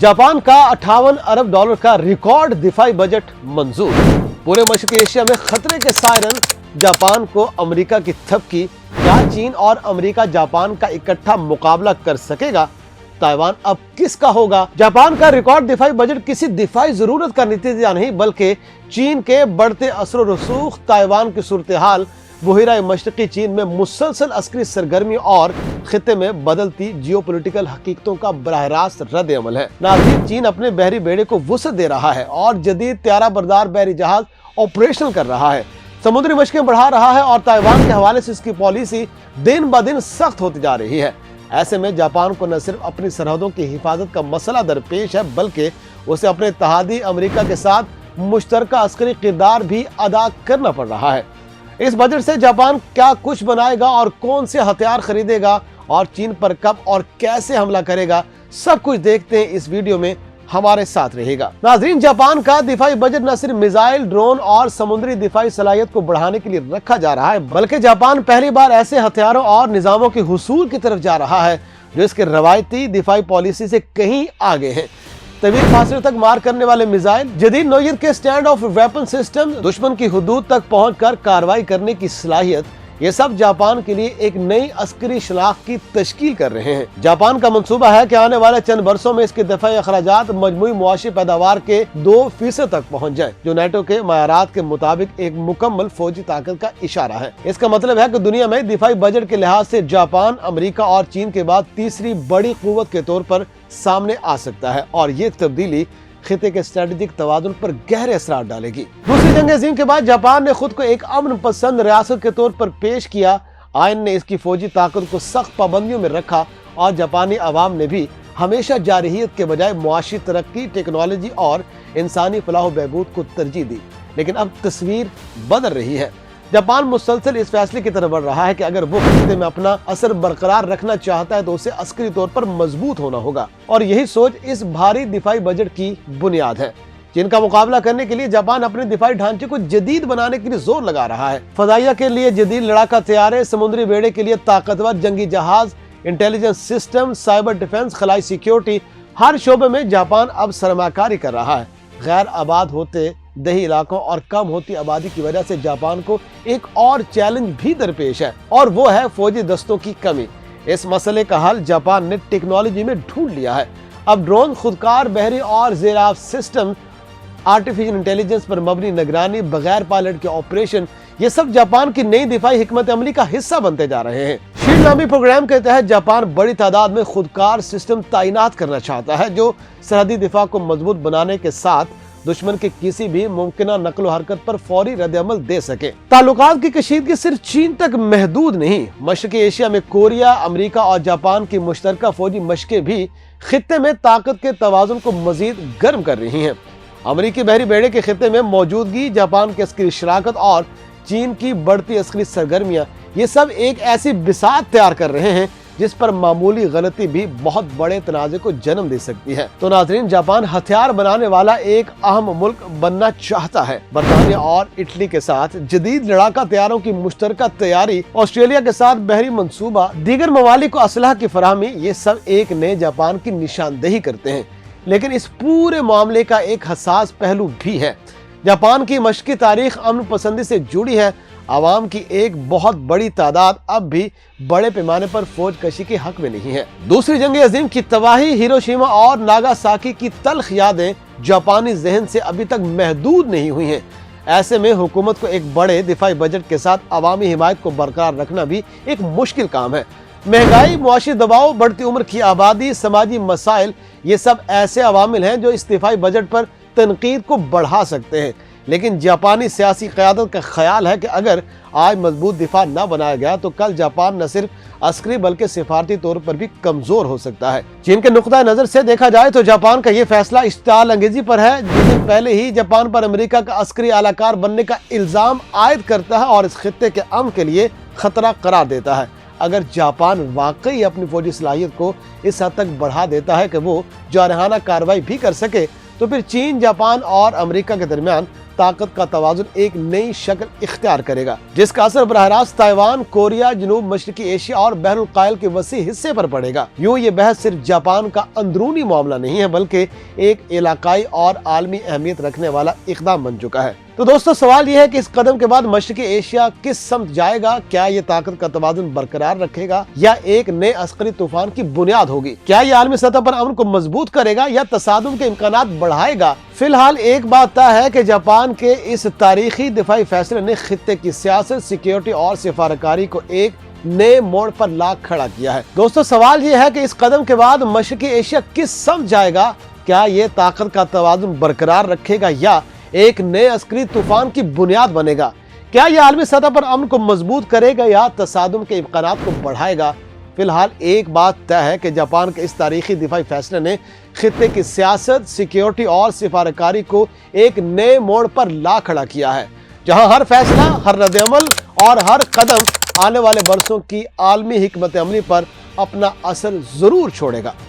Japan का 58 अरब dollar का record दिफाई budget मंजूर। पूरे मशरकी एशिया में खतरे के सायरन, जापान को अमेरिका की थपकी। क्या चीन और अमेरिका जापान का इकट्ठा मुकाबला कर सकेगा? ताइवान अब किसका होगा? जापान का रिकॉर्ड दिफाई बजट किसी दिफाई जरूरत का नतीजा नहीं, बल्कि चीन के बढ़ते असर रसूख, ताइवान की सूरत हाल, बहिरा मशरकी चीन में मुसलसल अस्करी सरगर्मी और खिते में बदलती जियोपॉलिटिकल हकीकतों का बराह रास्त रद्द अमल है। नाज़रीन, चीन अपने बहरी बेड़े को वुसअत दे रहा है और जदीद त्यारा बरदार बहरी जहाज ऑपरेशनल कर रहा है, समुद्री मशकें बढ़ा रहा है और ताइवान के हवाले से इसकी पॉलिसी दिन ब दिन सख्त होती जा रही है। ऐसे में जापान को न सिर्फ अपनी सरहदों की हिफाजत का मसला दरपेश है, बल्कि उसे अपने इत्तेहादी अमेरिका के साथ मुश्तरका अस्करी किरदार भी अदा करना पड़ रहा है। इस बजट से जापान क्या कुछ बनाएगा और कौन से हथियार खरीदेगा और चीन पर कब और कैसे हमला करेगा, सब कुछ देखते हैं इस वीडियो में, हमारे साथ रहेगा। नाज़रीन, जापान का दिफाई बजट न सिर्फ मिसाइल, ड्रोन और समुद्री दिफाई सलाहियत को बढ़ाने के लिए रखा जा रहा है, बल्कि जापान पहली बार ऐसे हथियारों और निजामों के हुसूल की तरफ जा रहा है जो इसके रवायती दिफाई पॉलिसी से कहीं आगे है। तवील फासले तक मार करने वाले मिसाइल, जदीद नौयत के स्टैंड ऑफ वेपन सिस्टम, दुश्मन की हुदूद तक पहुंचकर कार्रवाई करने की सलाहियत, ये सब जापान के लिए एक नई अस्करी शनाख्त की तश्कील कर रहे हैं। जापान का मंसूबा है कि आने वाले चंद बरसों में इसके दफाई अखराजात मजमूई मुआशी पैदावार के 2% तक पहुंच जाए, जो नेटो के मायारात के मुताबिक एक मुकम्मल फौजी ताकत का इशारा है। इसका मतलब है कि दुनिया में दिफाई बजट के लिहाज से जापान अमेरिका और चीन के बाद तीसरी बड़ी कुव्वत के तौर पर सामने आ सकता है और ये तब्दीली खिते के स्ट्रेटेजिक तवाज़ुन पर गहरे असरार डालेगी। दूसरी जंग अज़ीम के बाद जापान ने खुद को एक अमन पसंद रियासत के तौर पर पेश किया। आइन ने इसकी फौजी ताकत को सख्त पाबंदियों में रखा और जापानी अवाम ने भी हमेशा जारहियत के बजाय मुआशी तरक्की, टेक्नोलॉजी और इंसानी फलाह बहबूद को तरजीह दी। लेकिन अब तस्वीर बदल रही है। जापान मुसलसल इस फैसले की तरफ बढ़ रहा है कि अगर वो खिते में अपना असर बरकरार रखना चाहता है तो उसे अस्करी तौर पर मजबूत होना होगा, और यही सोच इस भारी दिफाई बजट की बुनियाद है। चीन का मुकाबला करने के लिए जापान अपने दिफाई ढांचे को जदीद बनाने के लिए जोर लगा रहा है। फजाइया के लिए जदीद लड़ाका तैयारे, समुद्री बेड़े के लिए ताकतवर जंगी जहाज, इंटेलिजेंस सिस्टम, साइबर डिफेंस, खलाई सिक्योरिटी, हर शोबे में जापान अब सरमाकारी कर रहा है। गैर आबाद होते दही इलाकों और कम होती आबादी की वजह से जापान को एक और चैलेंज भी दरपेश है, और वो है फौजी दस्तों की कमी। इस मसले का हल जापान ने टेक्नोलॉजी में ढूंढ लिया है। अब ड्रोन, खुदकार बहरी और ज़ेराफ सिस्टम, आर्टिफिशियल इंटेलिजेंस पर मबनी निगरानी, बगैर पायलट के ऑपरेशन, ये सब जापान की नई दिफाई हिकमत अमली का हिस्सा बनते जा रहे हैं। शील्ड नामी प्रोग्राम के तहत जापान बड़ी तादाद में खुदकार सिस्टम तैनात करना चाहता है, जो सरहदी दिफा को मजबूत बनाने के साथ दुश्मन के किसी भी मुमकिना नकलो हरकत पर फौरी रद्द-ए-अमल दे सके। ताल्लुकात की कशीदगी सिर्फ चीन तक महदूद नहीं, मशरकी एशिया में कोरिया, अमेरिका और जापान की मुश्तरका फौजी मशकें भी खिते में ताकत के तवाज़ुन को मजीद गर्म कर रही हैं। अमेरिकी बहरी बेड़े के खिते में मौजूदगी, जापान की अस्करी शराकत और चीन की बढ़ती अस्करी सरगर्मियां, ये सब एक ऐसी बिसात तैयार कर रहे हैं जिस पर मामूली गलती भी बहुत बड़े तनाज़े को जन्म दे सकती है। तो नाज़रीन, जापान हथियार बनाने वाला एक अहम मुल्क बनना चाहता है। बरतानिया और इटली के साथ जदीद लड़ाका तैयारों की मुश्तरका तैयारी, ऑस्ट्रेलिया के साथ बहरी मंसूबा, दीगर ममालिक को असलहा की फराहमी, ये सब एक नए जापान की निशानदेही करते हैं। लेकिन इस पूरे मामले का एक हसास पहलू भी है। जापान की मशकी तारीख अमन पसंदी से जुड़ी है। आवाम की एक बहुत बड़ी तादाद अब भी बड़े पैमाने पर फौज कशी के हक में नहीं है। दूसरी जंग अजीम की तबाही, हिरोशिमा और नागासाकी की तल्ख यादें जापानी जहन से अभी तक महदूद नहीं हुई हैं। ऐसे में हुकूमत को एक बड़े दिफाई बजट के साथ अवामी हिमायत को बरकरार रखना भी एक मुश्किल काम है। महंगाई, मुआशी दबाव, बढ़ती उम्र की आबादी, समाजी मसाइल, ये सब ऐसे अवामिल हैं जो इस दिफाई बजट पर तनकीद को बढ़ा सकते हैं। लेकिन जापानी सियासी क़यादत का ख्याल है कि अगर आज मजबूत दिफा न बनाया गया तो कल जापान न सिर्फ अस्करी बल्कि सिफारती तौर पर भी कमजोर हो सकता है। चीन के नुक्ता नजर से देखा जाए तो जापान का ये फैसला इश्ताल अंगेजी पर है। जिस दिन पहले ही जापान पर अमेरिका का अस्करी आलाकार बनने का इल्जाम आयद करता है और इस खित्ते के अमन के लिए खतरा करार देता है। अगर जापान वाकई अपनी फौजी सलाहियत को इस हद तक बढ़ा देता है कि वो जारहाना कार्रवाई भी कर सके, तो फिर चीन, जापान और अमेरिका के दरमियान طاقت کا توازن ایک نئی شکل اختیار کرے گا، جس کا اثر براہ راست تائیوان، کوریا، جنوب مشرقی ایشیا اور بحر الکاہل کے وسیع حصے پر پڑے گا۔ یوں یہ بحث صرف جاپان کا اندرونی معاملہ نہیں ہے، بلکہ ایک علاقائی اور عالمی اہمیت رکھنے والا اقدام بن چکا ہے۔ تو دوستو، سوال یہ ہے کہ اس قدم کے بعد مشرقی ایشیا کس سمت جائے گا؟ کیا یہ طاقت کا توازن برقرار رکھے گا یا ایک نئے عسکری طوفان کی بنیاد ہوگی؟ کیا یہ عالمی سطح پر امن کو مضبوط کرے گا یا تصادم کے امکانات بڑھائے گا؟ فی الحال ایک بات طے ہے کہ جاپان کے اس تاریخی دفاعی فیصلے نے خطے کی سیاست، سیکیورٹی اور سفارتکاری کو ایک نئے موڑ پر لا کھڑا کیا ہے۔ دوستو، سوال یہ ہے کہ اس قدم کے بعد مشرقی ایشیا کس سمت جائے گا؟ کیا یہ طاقت کا توازن برقرار رکھے گا یا ایک نئے عسکری طوفان کی بنیاد بنے گا؟ کیا یہ عالمی سطح پر امن کو مضبوط کرے گا یا تصادم کے امکانات کو بڑھائے گا؟ فی الحال ایک بات طے ہے کہ جاپان کے اس تاریخی دفاعی فیصلے نے خطے کی سیاست، سیکیورٹی اور سفارتکاری کو ایک نئے موڑ پر لا کھڑا کیا ہے، جہاں ہر فیصلہ، ہر رد عمل اور ہر قدم آنے والے برسوں کی عالمی حکمت عملی پر اپنا اثر ضرور چھوڑے گا۔